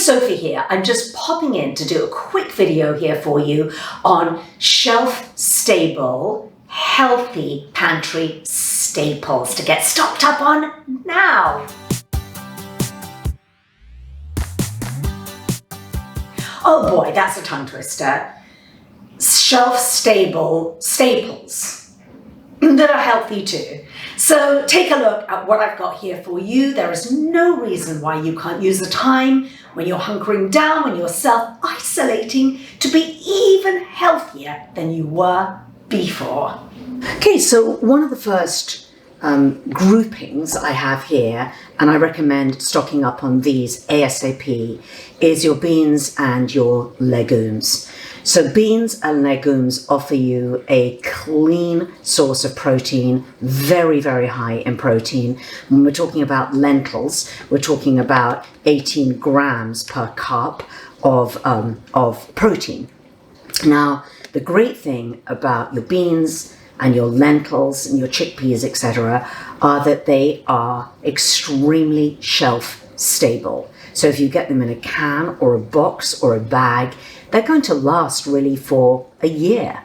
Sophie here. I'm just popping in to do a quick video here for you on shelf-stable, healthy pantry staples to get stocked up on now. Oh boy, that's a tongue twister. Shelf-stable staples that are healthy too. So take a look at what I've got here for you. There is no reason why you can't use the time when you're hunkering down, when you're self-isolating, to be even healthier than you were before. Okay, so one of the first groupings I have here, and I recommend stocking up on these ASAP, is your beans and your legumes. So beans and legumes offer you a clean source of protein, very, very high in protein. When we're talking about lentils, we're talking about 18 grams per cup of protein. Now, the great thing about your beans and your lentils and your chickpeas, etc., are that they are extremely shelf stable. So if you get them in a can or a box or a bag, they're going to last really for a year.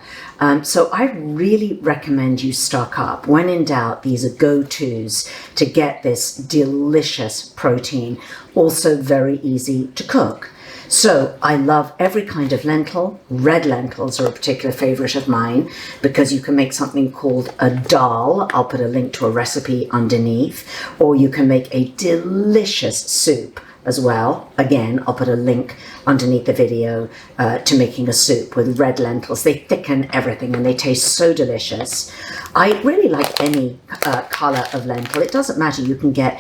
So I really recommend you stock up. When in doubt, these are go-tos to get this delicious protein, also very easy to cook. So I love every kind of lentil. Red lentils are a particular favorite of mine because you can make something called a dal. I'll put a link to a recipe underneath. Or you can make a delicious soup as well. Again, I'll put a link underneath the video to making a soup with red lentils. They thicken everything and they taste so delicious. I really like any color of lentil. It doesn't matter. You can get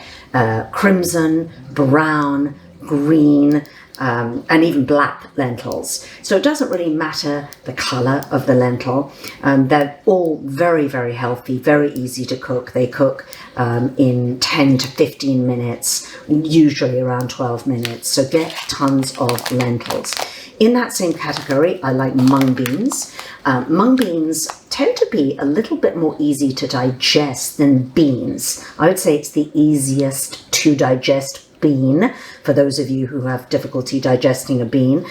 crimson, brown, green, and even black lentils. So it doesn't really matter the color of the lentil. They're all very, very healthy, very easy to cook. They cook in 10 to 15 minutes, usually around 12 minutes. So get tons of lentils. In that same category, I like mung beans. Mung beans tend to be a little bit more easy to digest than beans. I would say it's the easiest to digest bean for those of you who have difficulty digesting a bean.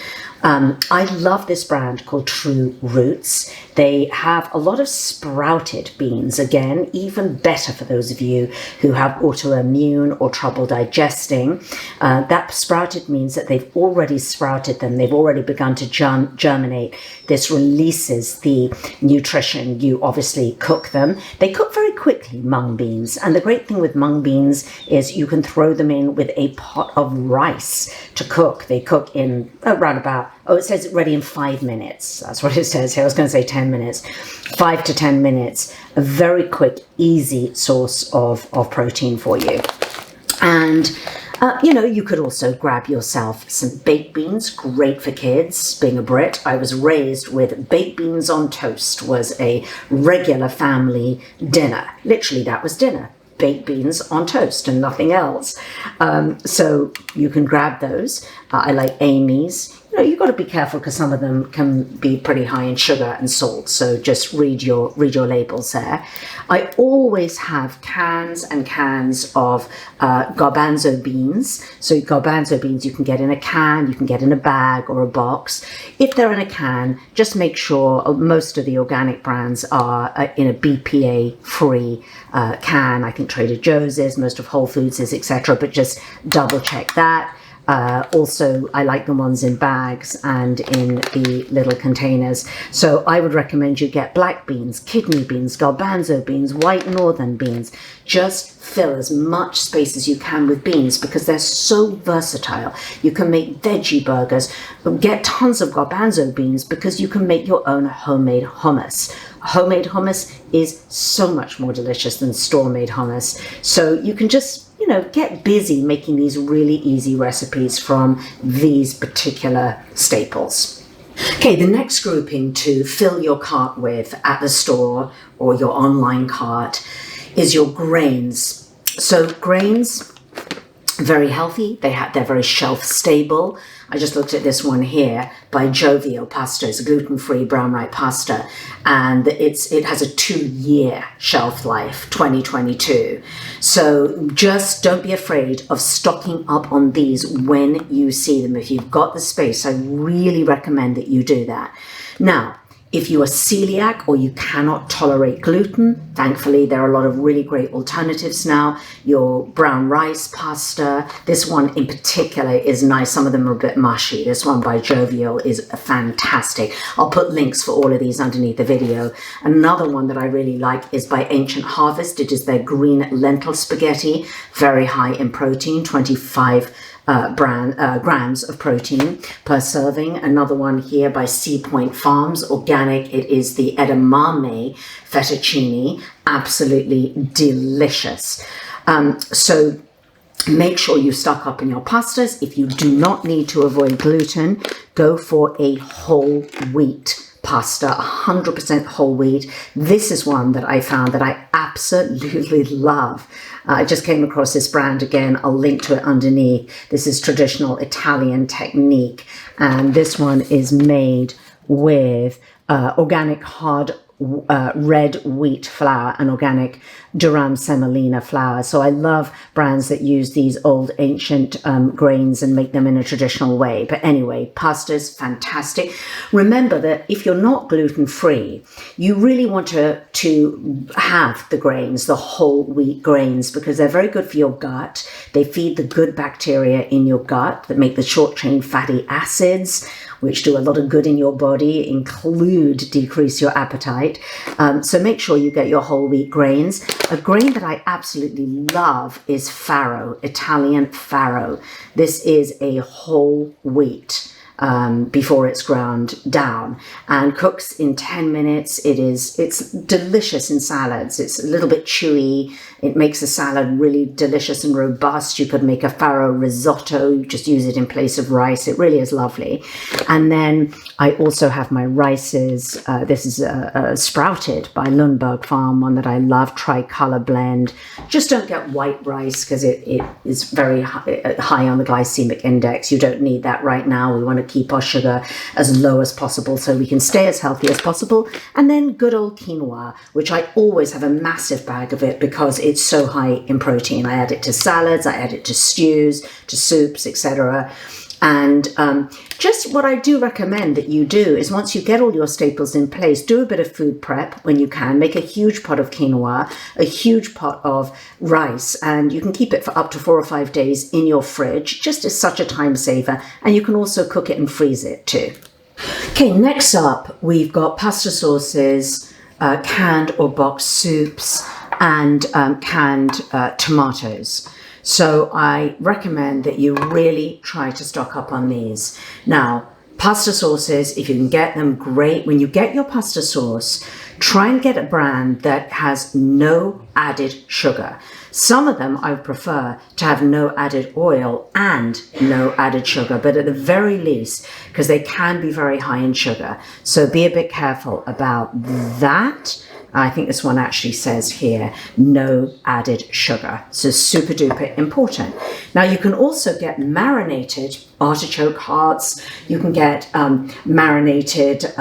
I love this brand called True Roots. They have a lot of sprouted beans, again, even better for those of you who have autoimmune or trouble digesting. That sprouted means that they've already sprouted them, they've already begun to germinate. This releases the nutrition. You obviously cook them. They cook very quickly, mung beans. And the great thing with mung beans is you can throw them in with a pot of rice to cook. They cook in around about, it says ready in 5 minutes. That's what it says here. I was going to say 10 minutes. 5 to 10 minutes. A very quick, easy source of protein for you. And you could also grab yourself some baked beans, great for kids. Being a Brit, I was raised with baked beans on toast was a regular family dinner. Literally, that was dinner. Baked beans on toast and nothing else. So you can grab those. I like Amy's. You've got to be careful because some of them can be pretty high in sugar and salt. So just read your labels there. I always have cans and cans of garbanzo beans. So garbanzo beans you can get in a can, you can get in a bag or a box. If they're in a can, just make sure most of the organic brands are in a BPA-free can. I think Trader Joe's is, most of Whole Foods is, etc. But just double check that. Also, I like the ones in bags and in the little containers. So I would recommend you get black beans, kidney beans, garbanzo beans, white northern beans. Just fill as much space as you can with beans because they're so versatile. You can make veggie burgers. Get tons of garbanzo beans because you can make your own homemade hummus. Homemade hummus is so much more delicious than store-made hummus. So you can just get busy making these really easy recipes from these particular staples. Okay, the next grouping to fill your cart with at the store or your online cart is your grains. So grains, very healthy. They're very shelf stable. I just looked at this one here by Jovial Pasta. It's a gluten-free brown rice pasta, and it has a 2-year shelf life, 2022. So just don't be afraid of stocking up on these when you see them. If you've got the space, I really recommend that you do that. Now, if you are celiac or you cannot tolerate gluten, thankfully there are a lot of really great alternatives now. Your brown rice pasta, this one in particular is nice. Some of them are a bit mushy. This one by Jovial is fantastic. I'll put links for all of these underneath the video. Another one that I really like is by Ancient Harvest. It is their green lentil spaghetti, very high in protein, 25 grams of protein per serving. Another one here by Sea Point Farms, organic. It is the edamame fettuccine, absolutely delicious. So make sure you stock up in your pastas. If you do not need to avoid gluten, go for a whole wheat pasta, 100% whole wheat. This is one that I found that I absolutely love. I just came across this brand again. I'll link to it underneath. This is traditional Italian technique. And this one is made with organic hard red wheat flour and organic durum semolina flour. So I love brands that use these old ancient grains and make them in a traditional way. But anyway, pasta's fantastic. Remember that if you're not gluten-free, you really want to have the grains, the whole wheat grains, because they're very good for your gut. They feed the good bacteria in your gut that make the short-chain fatty acids, which do a lot of good in your body, include decrease your appetite. So make sure you get your whole wheat grains. A grain that I absolutely love is farro, Italian farro. This is a whole wheat before it's ground down and cooks in 10 minutes. It's delicious in salads. It's a little bit chewy. It makes the salad really delicious and robust. You could make a farro risotto. You just use it in place of rice. It really is lovely. And then I also have my rices. This is Sprouted by Lundberg Farm, one that I love, tricolor blend. Just don't get white rice because it is very high on the glycemic index. You don't need that right now. We want to keep our sugar as low as possible so we can stay as healthy as possible. And then good old quinoa, which I always have a massive bag of it because it's so high in protein. I add it to salads, I add it to stews, to soups, etc. And just what I do recommend that you do is once you get all your staples in place, do a bit of food prep when you can. Make a huge pot of quinoa, a huge pot of rice, and you can keep it for up to 4 or 5 days in your fridge, just as such a time saver. And you can also cook it and freeze it too. Okay, next up, we've got pasta sauces, canned or boxed soups, and canned tomatoes. So I recommend that you really try to stock up on these. Now, pasta sauces, if you can get them, great. When you get your pasta sauce, try and get a brand that has no added sugar. Some of them I prefer to have no added oil and no added sugar, but at the very least, because they can be very high in sugar. So be a bit careful about that. I think this one actually says here, no added sugar. So super duper important. Now you can also get marinated artichoke hearts. You can get marinated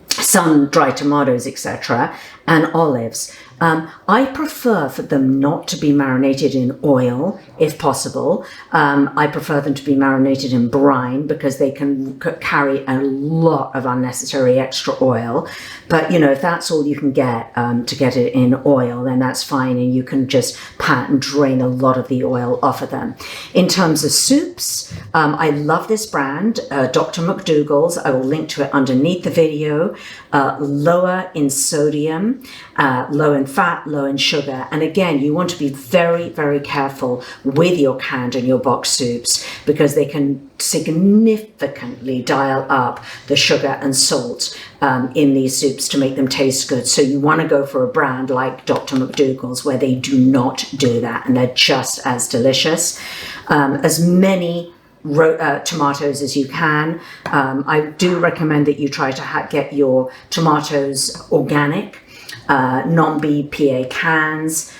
sun-dried tomatoes, etc., and olives. I prefer for them not to be marinated in oil, if possible. I prefer them to be marinated in brine because they can carry a lot of unnecessary extra oil. But, you know, if that's all you can get to get it in oil, then that's fine. And you can just pat and drain a lot of the oil off of them. In terms of soups, I love this brand, Dr. McDougall's. I will link to it underneath the video. Lower in sodium, low in fat, low in sugar. And again, you want to be very, very careful with your canned and your box soups because they can significantly dial up the sugar and salt in these soups to make them taste good. So you want to go for a brand like Dr. McDougall's where they do not do that and they're just as delicious. As many tomatoes as you can. I do recommend that you try to get your tomatoes organic, non-BPA cans.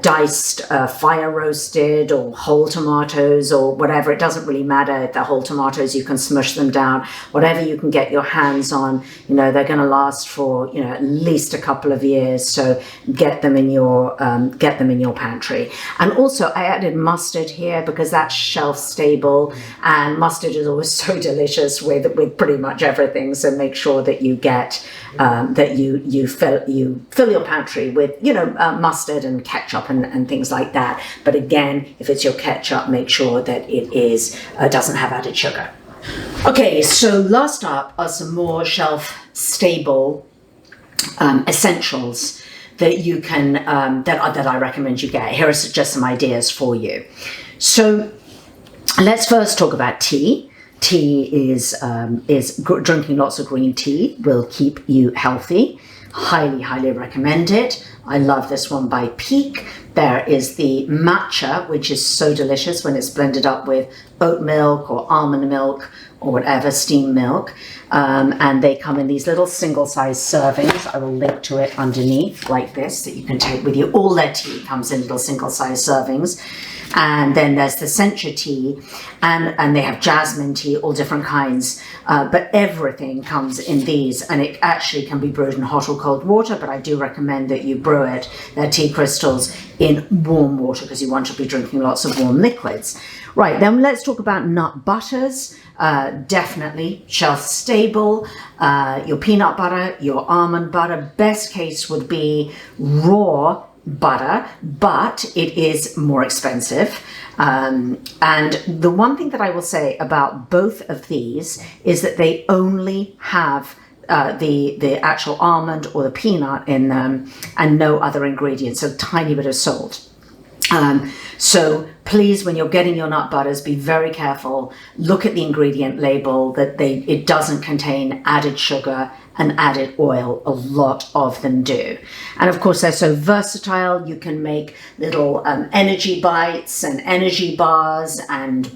diced, fire roasted, or whole tomatoes, or whatever. It doesn't really matter if they're whole tomatoes. You can smush them down. Whatever you can get your hands on, they're going to last for at least a couple of years. So get them in your pantry. And also, I added mustard here because that's shelf stable, and mustard is always so delicious with pretty much everything. So make sure that you get that you fill your pantry with mustard and ketchup and things like that. But again, if it's your ketchup, make sure that it doesn't have added sugar. Okay, so last up are some more shelf stable essentials that you can that I recommend you get. Here are just some ideas for you. So let's first talk about tea. Tea is drinking lots of green tea will keep you healthy. Highly recommend it. I love this one by Peak. There is the matcha, which is so delicious when it's blended up with oat milk or almond milk or whatever, steamed milk. And they come in these little single-size servings. I will link to it underneath like this that you can take with you. All their tea comes in little single-size servings. And then there's the sencha tea, and they have jasmine tea, all different kinds. But everything comes in these, and it actually can be brewed in hot or cold water, but I do recommend that you brew it, their tea crystals, in warm water because you want to be drinking lots of warm liquids. Right, then let's talk about nut butters. Definitely shelf stable. Your peanut butter, your almond butter. Best case would be raw butter, but it is more expensive. And the one thing that I will say about both of these is that they only have the actual almond or the peanut in them and no other ingredients, so a tiny bit of salt. So please, when you're getting your nut butters, be very careful. Look at the ingredient label that it doesn't contain added sugar and added oil. A lot of them do. And of course, they're so versatile. You can make little energy bites and energy bars and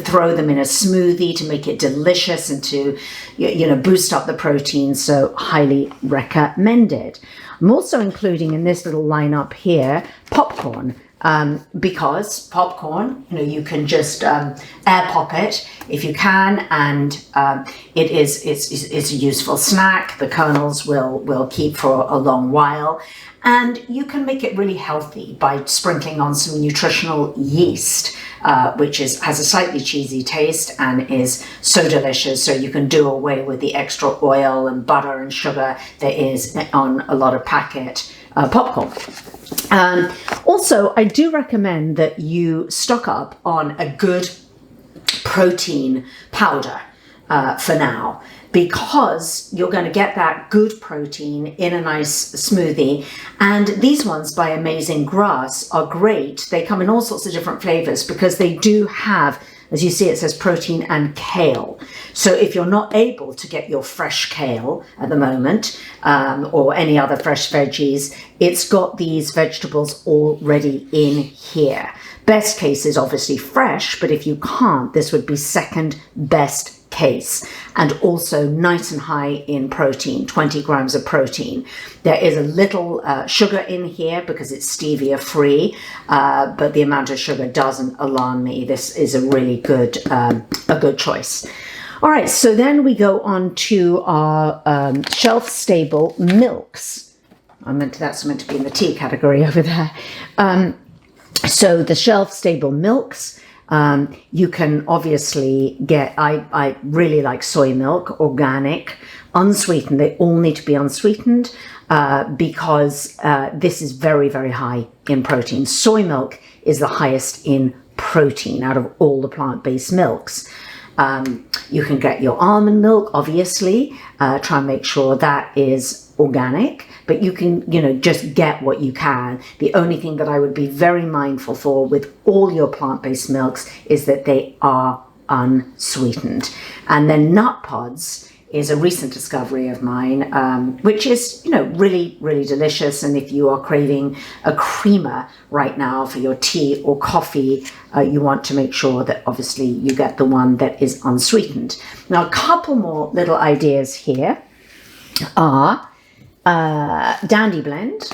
throw them in a smoothie to make it delicious and to boost up the protein. So highly recommended. I'm also including in this little lineup here popcorn. Because popcorn, you can just air pop it if you can, and it's a useful snack. The kernels will keep for a long while, and you can make it really healthy by sprinkling on some nutritional yeast, which has a slightly cheesy taste and is so delicious. So you can do away with the extra oil and butter and sugar that is on a lot of packet popcorn. Also, I do recommend that you stock up on a good protein powder for now, because you're going to get that good protein in a nice smoothie. And these ones by Amazing Grass are great. They come in all sorts of different flavors because they do have, as you see, it says protein and kale. So if you're not able to get your fresh kale at the moment, or any other fresh veggies, it's got these vegetables already in here. Best case is obviously fresh, but if you can't, this would be second best case, and also nice and high in protein, 20 grams of protein. There is a little sugar in here because it's stevia free, but the amount of sugar doesn't alarm me. This is a really good choice. All right, so then we go on to our shelf stable milks. That's meant to be in the tea category over there. So the shelf stable milks. You can obviously get, I really like soy milk, organic, unsweetened. They all need to be unsweetened because this is very, very high in protein. Soy milk is the highest in protein out of all the plant-based milks. You can get your almond milk, obviously. Try and make sure that is organic, but you can, just get what you can. The only thing that I would be very mindful for with all your plant-based milks is that they are unsweetened. And then nut pods is a recent discovery of mine, which is, really, really delicious. And if you are craving a creamer right now for your tea or coffee, you want to make sure that obviously you get the one that is unsweetened. Now, a couple more little ideas here are Dandy Blend.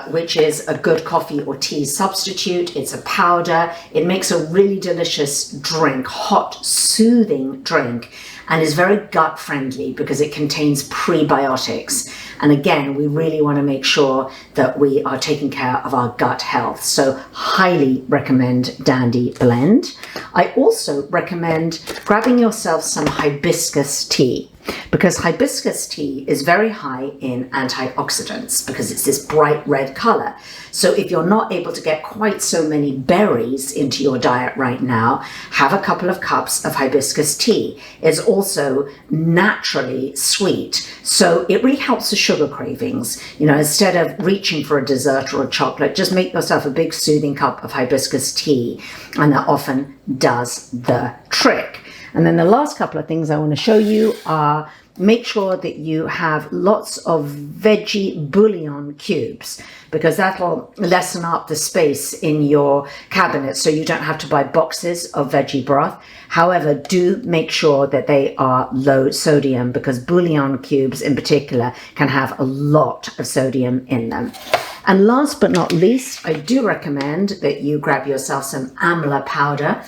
which is a good coffee or tea substitute. It's a powder. It makes a really delicious drink, hot, soothing drink, and is very gut friendly because it contains prebiotics. And again, we really want to make sure that we are taking care of our gut health. So highly recommend Dandy Blend. I also recommend grabbing yourself some hibiscus tea, because hibiscus tea is very high in antioxidants because it's this bright red color. So if you're not able to get quite so many berries into your diet right now, have a couple of cups of hibiscus tea. It's also naturally sweet, so it really helps with sugar cravings. You know, instead of reaching for a dessert or a chocolate, just make yourself a big soothing cup of hibiscus tea, and that often does the trick. And then the last couple of things I want to show you are, make sure that you have lots of veggie bouillon cubes, because that'll lessen up the space in your cabinet so you don't have to buy boxes of veggie broth. However, do make sure that they are low sodium, because bouillon cubes in particular can have a lot of sodium in them. And last but not least, I do recommend that you grab yourself some Amla powder.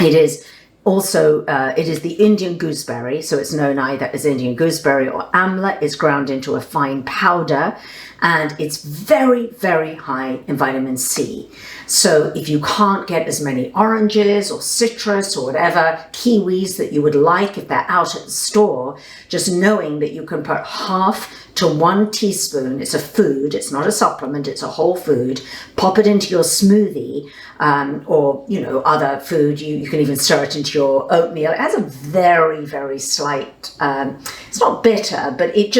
It is also, it is the Indian gooseberry, so it's known either as Indian gooseberry or Amla. It's ground into a fine powder, and it's very, very high in vitamin C. So if you can't get as many oranges or citrus or whatever, kiwis that you would like if they're out at the store, just knowing that you can put half to 1 teaspoon, it's a food, it's not a supplement, it's a whole food, pop it into your smoothie, or, you know, other food. You can even stir it into your oatmeal. It has a very, very slight, it's not bitter, but it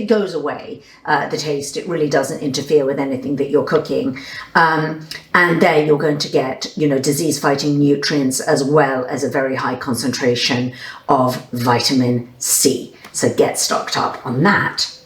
goes away, the taste. It really doesn't interfere with anything that you're cooking. And there you're going to get, you know, disease-fighting nutrients as well as a very high concentration of vitamin C. So get stocked up on that.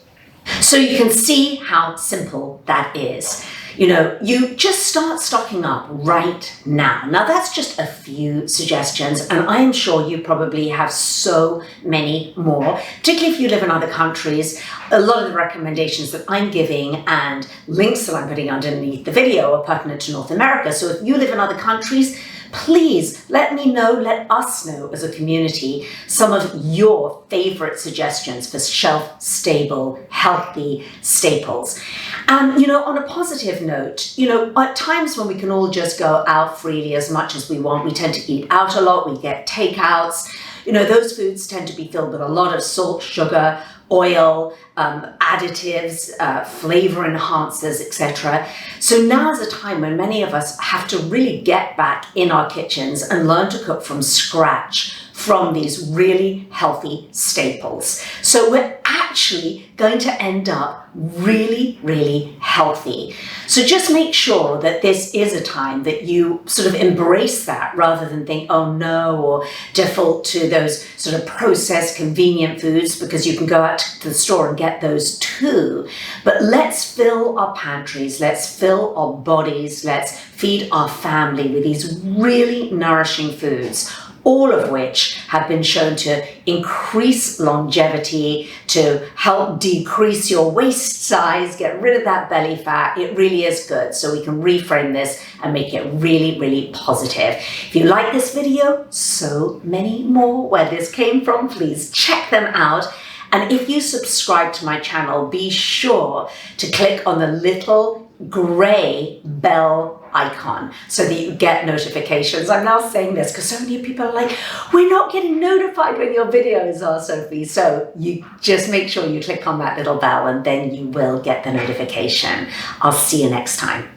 So you can see how simple that is. You know, you just start stocking up right now. Now that's just a few suggestions, and I am sure you probably have so many more, particularly if you live in other countries. A lot of the recommendations that I'm giving and links that I'm putting underneath the video are pertinent to North America. So if you live in other countries, please let me know, let us know as a community some of your favorite suggestions for shelf-stable, healthy staples. And, you know, on a positive note, you know, at times when we can all just go out freely as much as we want, we tend to eat out a lot, we get takeouts. You know, those foods tend to be filled with a lot of salt, sugar, oil, additives, flavor enhancers, etc. So now is a time when many of us have to really get back in our kitchens and learn to cook from scratch from these really healthy staples. So we're actually going to end up really, really healthy. So just make sure that this is a time that you sort of embrace that rather than think, oh no, or default to those sort of processed convenient foods, because you can go out to the store and get those too. But let's fill our pantries, let's fill our bodies, let's feed our family with these really nourishing foods, all of which have been shown to increase longevity, to help decrease your waist size, get rid of that belly fat. It really is good. So we can reframe this and make it really, really positive. If you like this video, so many more where this came from, please check them out. And if you subscribe to my channel, be sure to click on the little gray bell icon so that you get notifications. I'm now saying this because so many people are like, we're not getting notified when your videos are, Sophie. So you just make sure you click on that little bell and then you will get the notification. I'll see you next time.